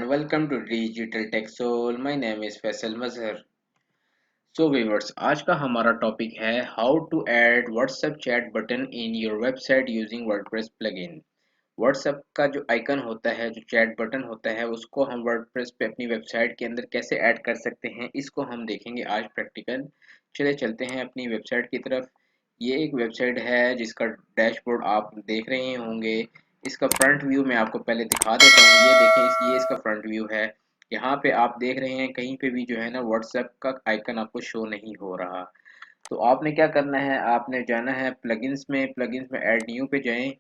welcome to Digital Tech Soul. My name is Faisal Mazhar. So viewers, आज का हमारा topic है How to add WhatsApp chat button in your website using WordPress plugin. WhatsApp का जो icon होता है, जो चैट बटन होता है, उसको हम WordPress पे अपनी वेबसाइट के अंदर कैसे ऐड कर सकते हैं, इसको हम देखेंगे आज प्रैक्टिकल। चले चलते हैं अपनी वेबसाइट की तरफ। ये एक वेबसाइट है जिसका डैशबोर्ड आप देख रहे होंगे। इसका फ्रंट व्यू मैं आपको पहले दिखा देता हूँ। ये देखें, ये इसका फ्रंट व्यू है। यहाँ पे आप देख रहे हैं कहीं पे भी जो है ना व्हाट्सएप का आइकन आपको शो नहीं हो रहा। तो आपने क्या करना है, आपने जाना है प्लगइन्स में ऐड न्यू पे जाएं।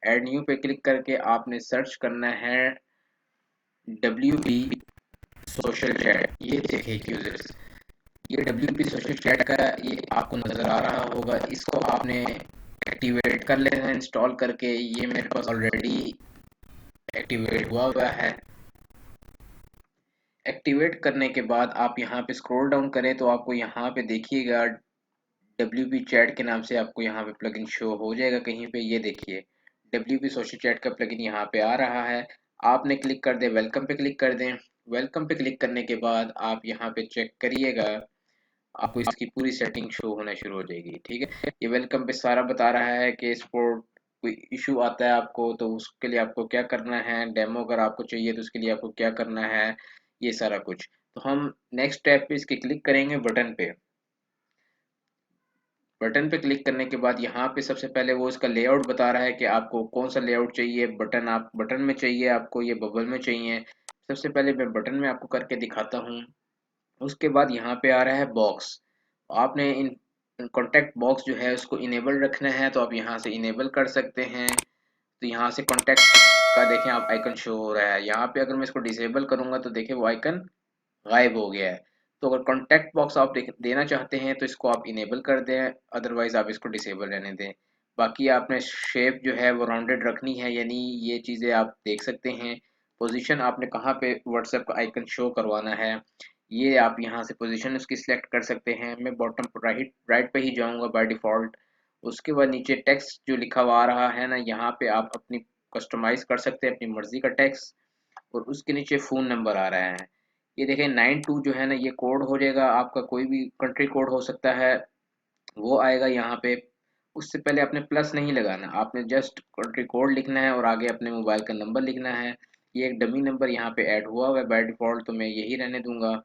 ऐड न्यू पे क्लिक करके आपने सर्च करना है WP सोशल चैट। ये देखें यूजर्स, ये WP सोशल चैट का ये आपको नज़र आ रहा होगा। इसको आपने एक्टिवेट कर लेना इंस्टॉल करके। ये मेरे पास ऑलरेडी एक्टिवेट हुआ है। एक्टिवेट करने के बाद आप यहाँ पे स्क्रॉल डाउन करें तो आपको यहाँ पे देखिएगा WP चैट के नाम से आपको यहाँ पे प्लगइन शो हो जाएगा कहीं पे। ये देखिए WP सोशल चैट का प्लगइन यहाँ पे आ रहा है। आपने क्लिक कर दे, वेलकम पे क्लिक कर दें। वेलकम पे क्लिक करने के बाद आप यहाँ पे चेक करिएगा, आपको इसकी पूरी सेटिंग शो होना शुरू हो जाएगी। ठीक है, ये वेलकम पे सारा बता रहा है कि सपोर्ट कोई इशू आता है आपको तो उसके लिए आपको क्या करना है, डेमो अगर आपको चाहिए तो उसके लिए आपको क्या करना है, ये सारा कुछ। तो हम नेक्स्ट स्टेप पे इसके क्लिक करेंगे बटन पे। बटन पे क्लिक करने के बाद यहाँ पे सबसे पहले वो इसका लेआउट बता रहा है कि आपको कौन सा लेआउट चाहिए। बटन आप बटन में चाहिए, आपको ये बबल में चाहिए। सबसे पहले मैं बटन में आपको करके दिखाता हूँ। उसके बाद यहाँ पे आ रहा है बॉक्स। आपने इन कॉन्टैक्ट बॉक्स जो है उसको इनेबल रखना है, तो आप यहाँ से इनेबल कर सकते हैं। तो यहाँ से कॉन्टैक्ट का देखें आप आइकन शो हो रहा है। यहाँ पे अगर मैं इसको डिसेबल करूंगा तो देखिए वो आइकन गायब हो गया है। तो अगर कॉन्टैक्ट बॉक्स आप देना चाहते हैं तो इसको आप इनेबल कर दें, अदरवाइज आप इसको डिसेबल रहने दें। बाकी आपने शेप जो है वो राउंडेड रखनी है, यानी ये चीज़ें आप देख सकते हैं। पोजीशन आपने कहाँ पे व्हाट्सएप का आइकन शो करवाना है, ये आप यहाँ से पोजीशन उसकी सिलेक्ट कर सकते हैं। मैं बॉटम राइट राइट पे ही जाऊँगा बाय डिफ़ॉल्ट। उसके बाद नीचे टेक्स्ट जो लिखा हुआ आ रहा है ना, यहाँ पे आप अपनी कस्टमाइज़ कर सकते हैं अपनी मर्ज़ी का टेक्स्ट। और उसके नीचे फ़ोन नंबर आ रहा है। ये देखें 92 जो है ना, ये कोड हो जाएगा आपका, कोई भी कंट्री कोड हो सकता है, वो आएगा यहाँ पे। उससे पहले आपने प्लस नहीं लगाना, आपने जस्ट कंट्री कोड लिखना है और आगे अपने मोबाइल का नंबर लिखना है। ये एक डमी नंबर यहाँ पे ऐड हुआ हुआ है बाय डिफ़ॉल्ट, तो मैं यही रहने दूंगा।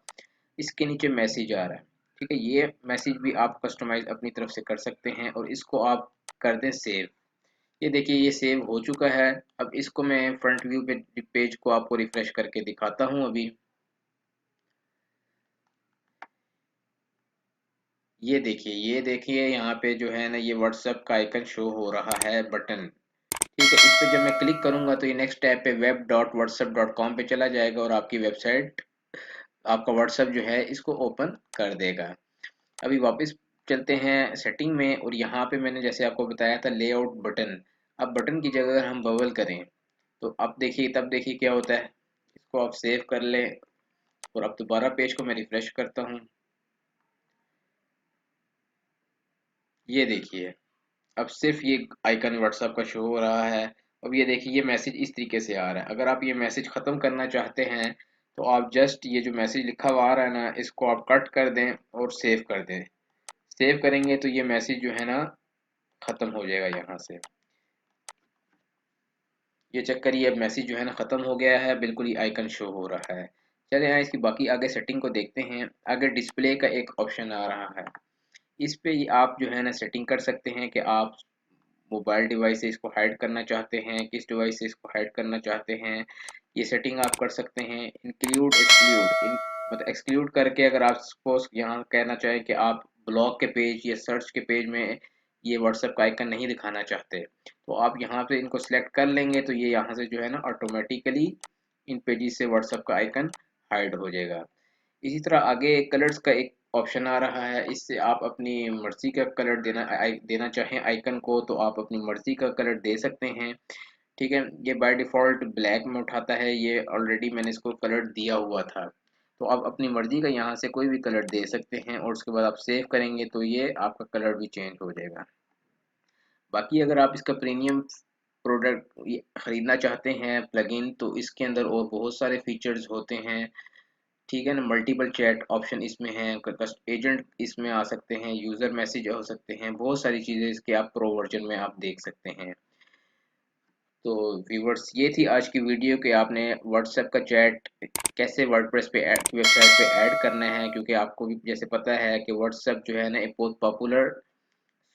इसके नीचे मैसेज आ रहा है। ठीक है, ये मैसेज भी आप कस्टमाइज अपनी तरफ से कर सकते हैं और इसको आप कर दें सेव। ये देखिए ये सेव हो चुका है। अब इसको मैं फ्रंट व्यू पे पेज को आपको रिफ्रेश करके दिखाता हूँ अभी। ये देखिए यहाँ पे जो है ना ये व्हाट्सएप का आइकन शो हो रहा है बटन। ठीक है, इस पे जब मैं क्लिक करूंगा तो ये नेक्स्ट टैब पे web.whatsapp.com पे चला जाएगा और आपकी वेबसाइट, आपका व्हाट्सएप जो है इसको ओपन कर देगा। अभी वापस चलते हैं सेटिंग में और यहाँ पे मैंने जैसे आपको बताया था लेआउट बटन। अब बटन की जगह अगर हम बबल करें तो अब देखिए, तब देखिए क्या होता है। इसको आप सेव कर लें और अब दोबारा पेज को मैं रिफ्रेश करता हूँ। ये देखिए अब सिर्फ ये आइकन व्हाट्सएप का शो हो रहा है। अब ये देखिए ये मैसेज इस तरीके से आ रहा है। अगर आप ये मैसेज ख़त्म करना चाहते हैं तो आप जस्ट ये जो मैसेज लिखा हुआ आ रहा है ना, इसको आप कट कर दें और सेव कर दें। सेव करेंगे तो ये मैसेज जो है ना ख़त्म हो जाएगा यहाँ से। ये चेक करिए, अब मैसेज जो है ना ख़त्म हो गया है, बिल्कुल ही आइकन शो हो रहा है। चलिए यहाँ इसकी बाकी आगे सेटिंग को देखते हैं। आगे डिस्प्ले का एक ऑप्शन आ रहा है, इस पे आप जो है ना सेटिंग कर सकते हैं कि आप मोबाइल डिवाइस से इसको हाइड करना चाहते हैं, किस डिवाइस से इसको हाइड करना चाहते हैं। ये सेटिंग आप कर सकते हैं। इंक्लूड एक्सक्लूड मतलब एक्सक्लूड करके अगर आप सपोज यहाँ कहना चाहें कि आप ब्लॉग के पेज या सर्च के पेज में ये व्हाट्सएप का आइकन नहीं दिखाना चाहते, तो आप यहाँ पे इनको सिलेक्ट कर लेंगे तो ये यहाँ से जो है ना ऑटोमेटिकली इन पेजेस से व्हाट्सएप का आइकन हाइड हो जाएगा। इसी तरह आगे कलर्स का एक ऑप्शन आ रहा है, इससे आप अपनी मर्जी का कलर देना चाहें आइकन को तो आप अपनी मर्जी का कलर दे सकते हैं। ठीक है, ये बाय डिफ़ॉल्ट ब्लैक में उठाता है, ये ऑलरेडी मैंने इसको कलर दिया हुआ था। तो आप अपनी मर्जी का यहाँ से कोई भी कलर दे सकते हैं और उसके बाद आप सेव करेंगे तो ये आपका कलर भी चेंज हो जाएगा। बाकी अगर आप इसका प्रीमियम प्रोडक्ट खरीदना चाहते हैं प्लगइन, तो इसके अंदर और बहुत सारे फीचर्स होते हैं। ठीक है ना, मल्टीपल चैट ऑप्शन इसमें है, एजेंट इसमें आ सकते हैं, यूज़र मैसेज हो सकते हैं, बहुत सारी चीज़ें इसके आप प्रो वर्जन में आप देख सकते हैं। तो व्यूवर्स, ये थी आज की वीडियो कि आपने व्हाट्सएप का चैट कैसे वर्डप्रेस पे वेबसाइट पे ऐड करना है, क्योंकि आपको भी जैसे पता है कि व्हाट्सएप जो है ना एक बहुत पॉपुलर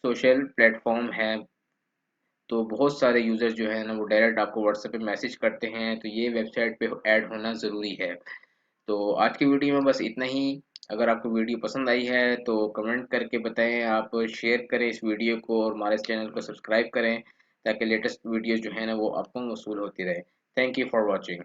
सोशल प्लेटफॉर्म है। तो बहुत सारे यूज़र जो है ना वो डायरेक्ट आपको व्हाट्सएप पे मैसेज करते हैं, तो ये वेबसाइट पे ऐड होना ज़रूरी है। तो आज की वीडियो में बस इतना ही। अगर आपको वीडियो पसंद आई है तो कमेंट करके बताएं, आप शेयर करें इस वीडियो को और हमारे चैनल को सब्सक्राइब करें, ताकि लेटेस्ट वीडियो जो है ना वो आपको मौसूल होती रहे। Thank you for watching.